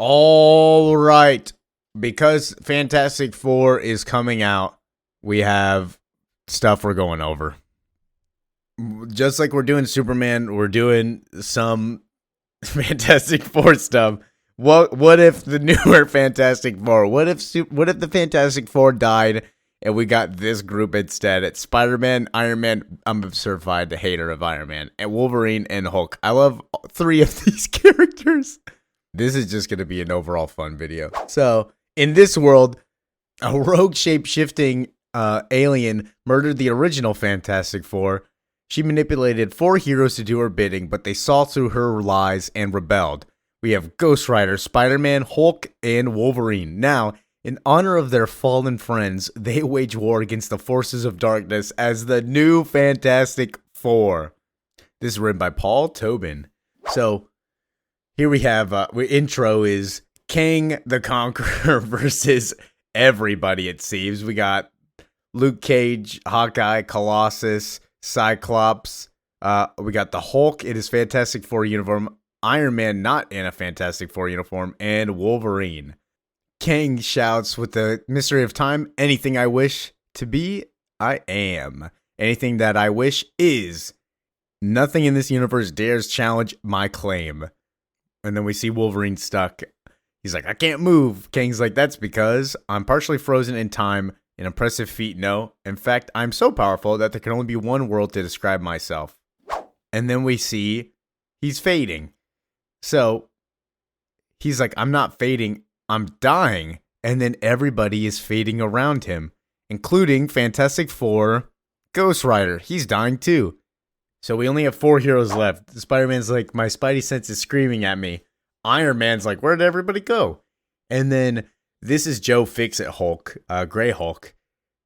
All right. Because Fantastic Four is coming out, we have stuff we're going over. Just like we're doing Superman, we're doing some Fantastic Four stuff. What if the newer Fantastic Four? What if the Fantastic Four died and we got this group instead? It's Spider-Man, Iron Man. I'm a certified hater of Iron Man, and Wolverine and Hulk. I love three of these characters. This is just going to be an overall fun video. So, in this world, a rogue shape-shifting alien murdered the original Fantastic Four. She manipulated 4 heroes to do her bidding, but they saw through her lies and rebelled. We have Ghost Rider, Spider-Man, Hulk, and Wolverine. Now, in honor of their fallen friends, they wage war against the forces of darkness as the new Fantastic Four. This is written by Paul Tobin. So, here we have, intro is Kang the Conqueror versus everybody, it seems. We got Luke Cage, Hawkeye, Colossus, Cyclops. We got the Hulk in his Fantastic Four uniform. Iron Man not in a Fantastic Four uniform. And Wolverine. Kang shouts with the mystery of time, anything I wish to be, I am. Anything that I wish is. Nothing in this universe dares challenge my claim. And then we see Wolverine stuck. He's like, I can't move. Kang's like, that's because I'm partially frozen in time. An impressive feat, no. In fact, I'm so powerful that there can only be one word to describe myself. And then we see he's fading. So he's like, I'm not fading, I'm dying. And then everybody is fading around him, including Fantastic Four, Ghost Rider. He's dying too. So we only have 4 heroes left. Spider-Man's like, my spidey sense is screaming at me. Iron Man's like, where did everybody go? And then this is Joe Fixit Hulk, Gray Hulk.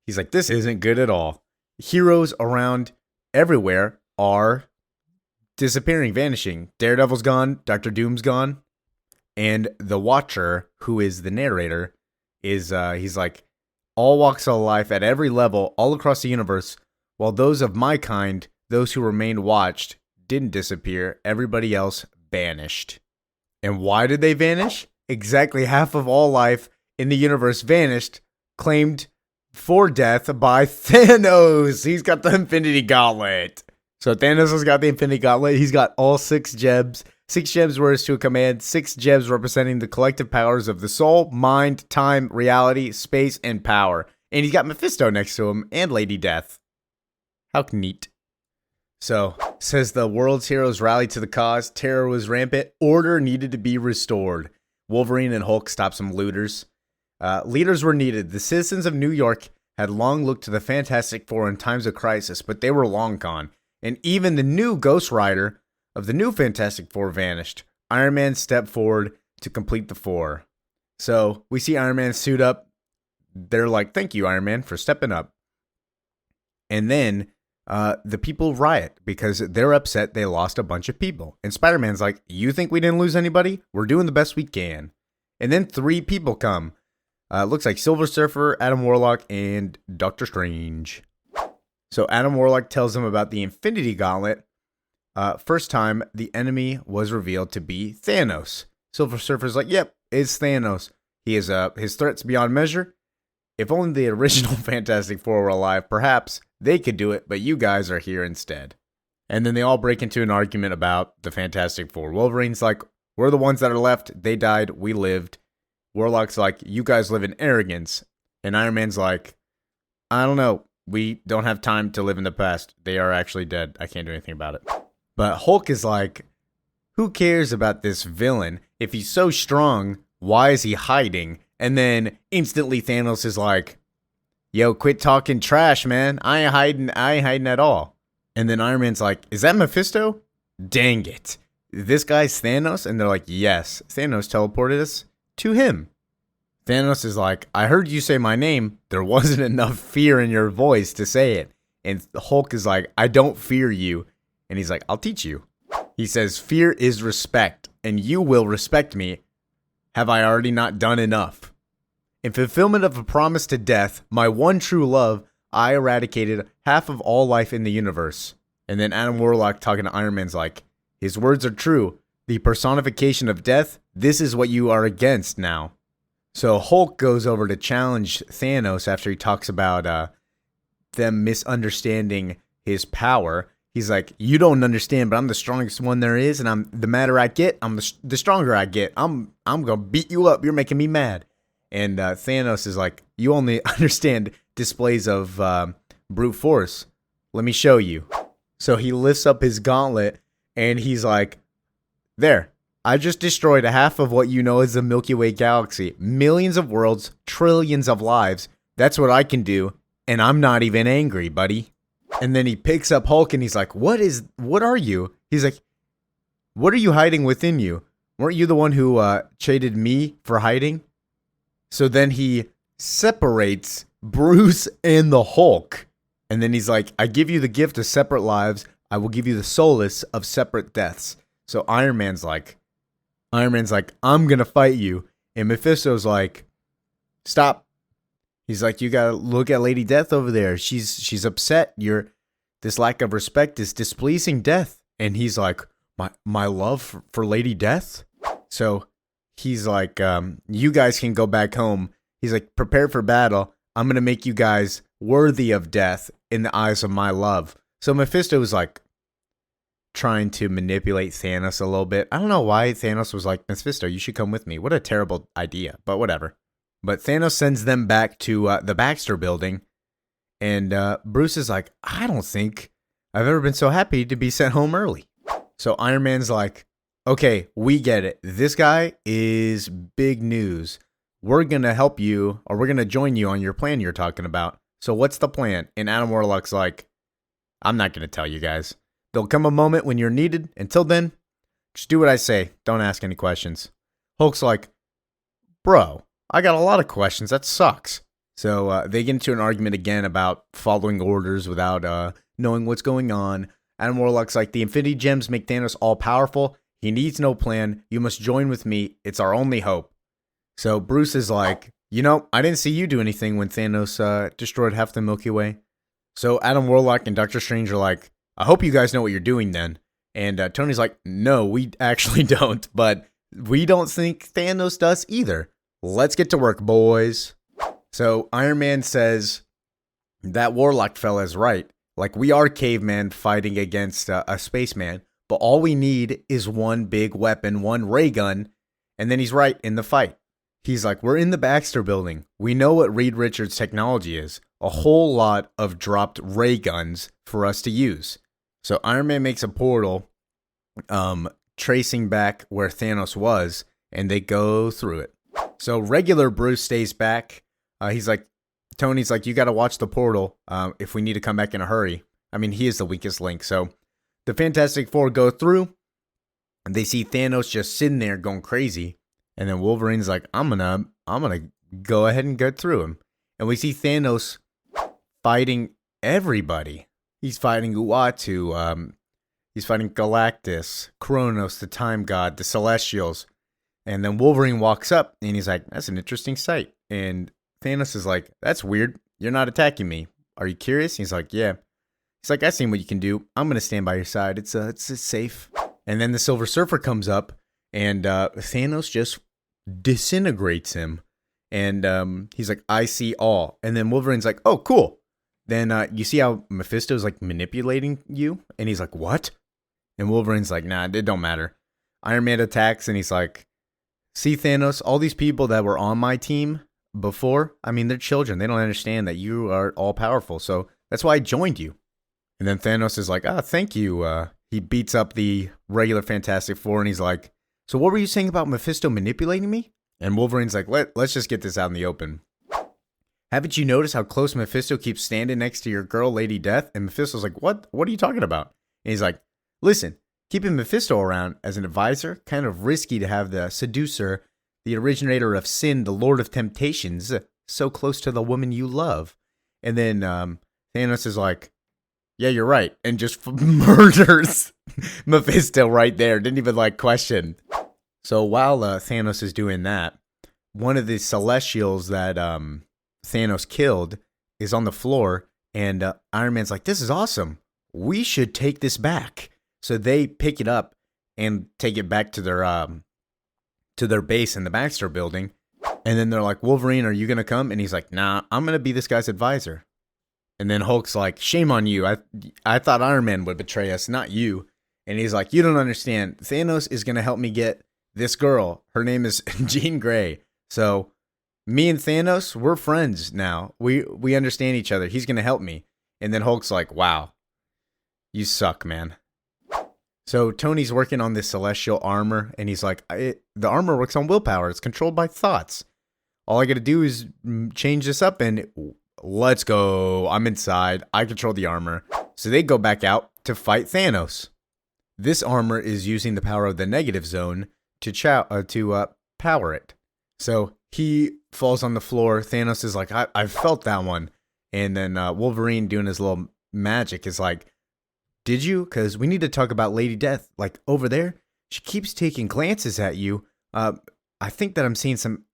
He's like, this isn't good at all. Heroes around everywhere are disappearing, vanishing. Daredevil's gone, Doctor Doom's gone, and the Watcher, who is the narrator, is he's like, all walks of life at every level, all across the universe, while those of my kind, those who remained watched, didn't disappear. Everybody else vanished. And why did they vanish? Exactly half of all life in the universe vanished, claimed for death by Thanos. He's got the Infinity Gauntlet. So Thanos has got the Infinity Gauntlet. He's got all 6 gems. 6 gems were his to a command. 6 gems representing the collective powers of the soul, mind, time, reality, space, and power. And he's got Mephisto next to him and Lady Death. How neat. So, says the world's heroes rallied to the cause. Terror was rampant. Order needed to be restored. Wolverine and Hulk stopped some looters. Leaders were needed. The citizens of New York had long looked to the Fantastic Four in times of crisis, but they were long gone. And even the new Ghost Rider of the new Fantastic Four vanished. Iron Man stepped forward to complete the 4. So, we see Iron Man suit up. They're like, thank you, Iron Man, for stepping up. And then the people riot because they're upset they lost a bunch of people. And Spider-Man's like, you think we didn't lose anybody? We're doing the best we can. And then 3 people come. Looks like Silver Surfer, Adam Warlock, and Doctor Strange. So Adam Warlock tells them about the Infinity Gauntlet. First time the enemy was revealed to be Thanos. Silver Surfer's like, yep, it's Thanos. He is his threat's beyond measure. If only the original Fantastic Four were alive, perhaps they could do it, but you guys are here instead. And then they all break into an argument about the Fantastic Four. Wolverine's like, we're the ones that are left. They died. We lived. Warlock's like, you guys live in arrogance. And Iron Man's like, I don't know. We don't have time to live in the past. They are actually dead. I can't do anything about it. But Hulk is like, who cares about this villain? If he's so strong, why is he hiding? And then instantly Thanos is like, yo, quit talking trash, man. I ain't hiding at all. And then Iron Man's like, is that Mephisto? Dang it. This guy's Thanos? And they're like, yes. Thanos teleported us to him. Thanos is like, I heard you say my name. There wasn't enough fear in your voice to say it. And Hulk is like, I don't fear you. And he's like, I'll teach you. He says, fear is respect, and you will respect me. Have I already not done enough? In fulfillment of a promise to death, my one true love, I eradicated half of all life in the universe. And then Adam Warlock talking to Iron Man's like, his words are true. The personification of death, this is what you are against now. So Hulk goes over to challenge Thanos after he talks about them misunderstanding his power. He's like, you don't understand, but I'm the strongest one there is, and the madder I get, I'm the stronger I get. I'm gonna beat you up. You're making me mad. And Thanos is like, you only understand displays of brute force. Let me show you. So he lifts up his gauntlet, and he's like, there. I just destroyed half of what you know as the Milky Way galaxy. Millions of worlds, trillions of lives. That's what I can do, and I'm not even angry, buddy. And then he picks up Hulk and he's like, what are you? He's like, what are you hiding within you? Weren't you the one who traded me for hiding? So then he separates Bruce and the Hulk. And then he's like, I give you the gift of separate lives. I will give you the solace of separate deaths. So Iron Man's like, I'm going to fight you. And Mephisto's like, stop. He's like, you gotta look at Lady Death over there. She's upset. This lack of respect is displeasing Death. And he's like, my love for Lady Death? So he's like, you guys can go back home. He's like, prepare for battle. I'm gonna make you guys worthy of death in the eyes of my love. So Mephisto was like trying to manipulate Thanos a little bit. I don't know why Thanos was like, Mephisto, you should come with me. What a terrible idea, but whatever. But Thanos sends them back to the Baxter building. And Bruce is like, I don't think I've ever been so happy to be sent home early. So Iron Man's like, okay, we get it. This guy is big news. We're going to help you, or we're going to join you on your plan you're talking about. So what's the plan? And Adam Warlock's like, I'm not going to tell you guys. There'll come a moment when you're needed. Until then, just do what I say. Don't ask any questions. Hulk's like, bro, I got a lot of questions. That sucks. So they get into an argument again about following orders without knowing what's going on. Adam Warlock's like, the Infinity Gems make Thanos all-powerful. He needs no plan. You must join with me. It's our only hope. So Bruce is like, I didn't see you do anything when Thanos destroyed half the Milky Way. So Adam Warlock and Doctor Strange are like, I hope you guys know what you're doing then. And Tony's like, no, we actually don't. But we don't think Thanos does either. Let's get to work, boys. So Iron Man says that Warlock fella is right. Like, we are cavemen fighting against a spaceman, but all we need is one big weapon, one ray gun, and then he's right in the fight. He's like, we're in the Baxter building. We know what Reed Richards' technology is. A whole lot of dropped ray guns for us to use. So Iron Man makes a portal, tracing back where Thanos was, and they go through it. So regular Bruce stays back. He's like, Tony's like, you got to watch the portal if we need to come back in a hurry. I mean, he is the weakest link. So the Fantastic Four go through, and they see Thanos just sitting there going crazy. And then Wolverine's like, I'm gonna go ahead and get through him. And we see Thanos fighting everybody. He's fighting Uatu. He's fighting Galactus, Kronos, the Time God, the Celestials. And then Wolverine walks up, and he's like, that's an interesting sight. And Thanos is like, that's weird. You're not attacking me. Are you curious? He's like, yeah. He's like, I've seen what you can do. I'm going to stand by your side. It's safe. And then the Silver Surfer comes up, and Thanos just disintegrates him. And he's like, I see all. And then Wolverine's like, oh, cool. Then you see how Mephisto's like manipulating you? And he's like, what? And Wolverine's like, nah, it don't matter. Iron Man attacks, and he's like, see, Thanos, all these people that were on my team before, I mean, they're children. They don't understand that you are all-powerful, so that's why I joined you. And then Thanos is like, thank you. He beats up the regular Fantastic Four, and he's like, so what were you saying about Mephisto manipulating me? And Wolverine's like, let's just get this out in the open. Haven't you noticed how close Mephisto keeps standing next to your girl, Lady Death? And Mephisto's like, what? What are you talking about? And he's like, listen, keeping Mephisto around as an advisor, kind of risky to have the seducer, the originator of sin, the Lord of Temptations, so close to the woman you love. And then Thanos is like, yeah, you're right. And just murders Mephisto right there. Didn't even like question. So while Thanos is doing that, one of the Celestials that Thanos killed is on the floor. And Iron Man's like, this is awesome. We should take this back. So they pick it up and take it back to to their base in the Baxter building. And then they're like, Wolverine, are you going to come? And he's like, nah, I'm going to be this guy's advisor. And then Hulk's like, shame on you. I thought Iron Man would betray us, not you. And he's like, you don't understand. Thanos is going to help me get this girl. Her name is Jean Grey. So me and Thanos, we're friends now. We understand each other. He's going to help me. And then Hulk's like, wow, you suck, man. So Tony's working on this celestial armor, and he's like, the armor works on willpower. It's controlled by thoughts. All I got to do is change this up, and let's go. I'm inside. I control the armor. So they go back out to fight Thanos. This armor is using the power of the negative zone to power it. So he falls on the floor. Thanos is like, I felt that one. And then Wolverine doing his little magic is like, did you? Because we need to talk about Lady Death. Like, over there, she keeps taking glances at you. I think that I'm seeing some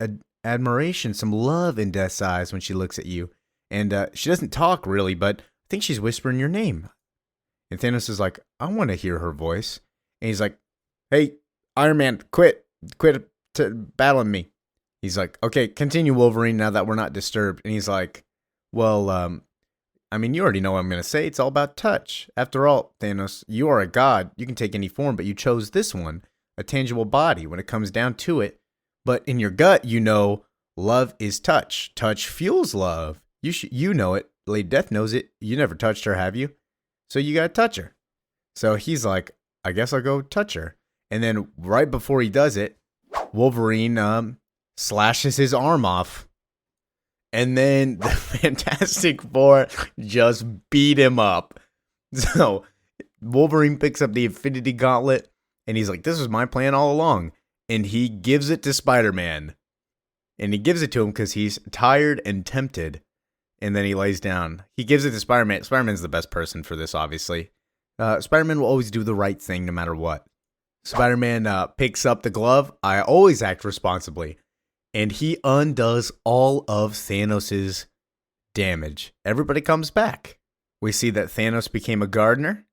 admiration, some love in Death's eyes when she looks at you. And she doesn't talk, really, but I think she's whispering your name. And Thanos is like, I want to hear her voice. And he's like, hey, Iron Man, quit battling me. He's like, okay, continue, Wolverine, now that we're not disturbed. And he's like, well, I mean, you already know what I'm going to say. It's all about touch. After all, Thanos, you are a god. You can take any form, but you chose this one, a tangible body when it comes down to it. But in your gut, you know, love is touch. Touch fuels love. You know it. Lady Death knows it. You never touched her, have you? So you got to touch her. So he's like, I guess I'll go touch her. And then right before he does it, Wolverine slashes his arm off. And then the Fantastic Four just beat him up. So Wolverine picks up the Infinity Gauntlet, and he's like, this was my plan all along. And he gives it to Spider-Man. And he gives it to him because he's tired and tempted. And then he lays down. He gives it to Spider-Man. Spider-Man's the best person for this, obviously. Spider-Man will always do the right thing no matter what. Spider-Man picks up the glove. I always act responsibly. And he undoes all of Thanos' damage. Everybody comes back. We see that Thanos became a gardener.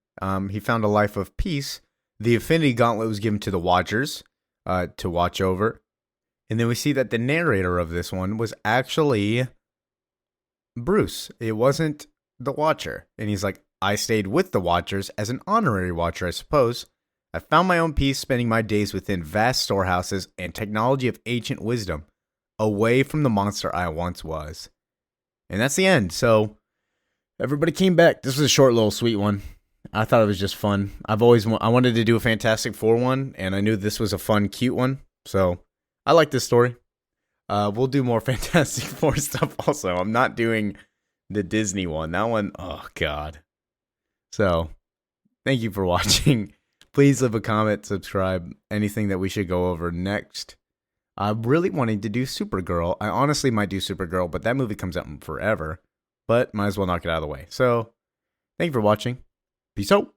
He found a life of peace. The Infinity Gauntlet was given to the Watchers to watch over. And then we see that the narrator of this one was actually Bruce. It wasn't the Watcher. And he's like, I stayed with the Watchers as an honorary Watcher, I suppose. I found my own peace spending my days within vast storehouses and technology of ancient wisdom, away from the monster I once was. And that's the end. So everybody came back. This was a short little sweet one. I thought it was just fun. I wanted to do a Fantastic Four one, and I knew this was a fun, cute one. So I like this story. We'll do more Fantastic Four stuff also. I'm not doing the Disney one. That one, oh God. So thank you for watching. Please leave a comment, subscribe, anything that we should go over next. I'm really wanting to do Supergirl. I honestly might do Supergirl, but that movie comes out in forever. But might as well knock it out of the way. So, thank you for watching. Peace out.